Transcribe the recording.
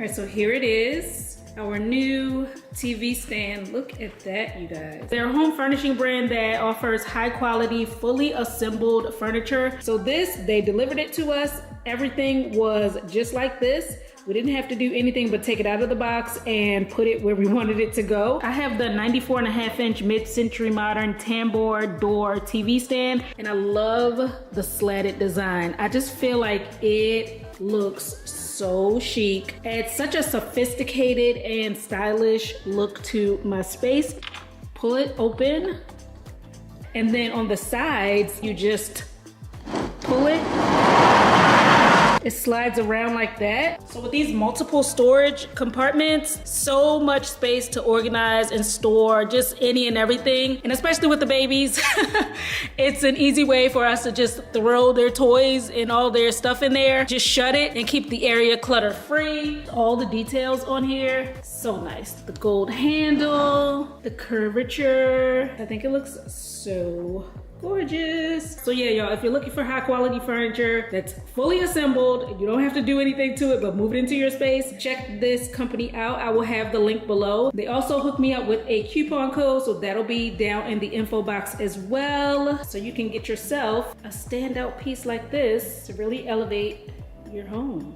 All right, so here it is. Our new TV stand. Look at that, you guys. They're a home furnishing brand that offers high quality, fully assembled furniture. So this, they delivered it to us. Everything was just like this. We didn't have to do anything but take it out of the box and put it where we wanted it to go. I have the 94.5-inch mid-century modern Tambour door TV stand, and I love the slatted design. I just feel like it looks so chic. Adds such a sophisticated and stylish look to my space. Pull it open, and then on the sides, you just pull it. It slides around like that. So with these multiple storage compartments, so much space to organize and store just any and everything. And especially with the babies, it's an easy way for us to just throw their toys and all their stuff in there. Just shut it and keep the area clutter free. All the details on here, so nice. The gold handle, the curvature. I think it looks so gorgeous. So yeah, y'all, if you're looking for high quality furniture that's fully assembled, you don't have to do anything to it but move it into your space, check this company out. I will have the link below. They also hooked me up with a coupon code, so that'll be down in the info box as well. So you can get yourself a standout piece like this to really elevate your home.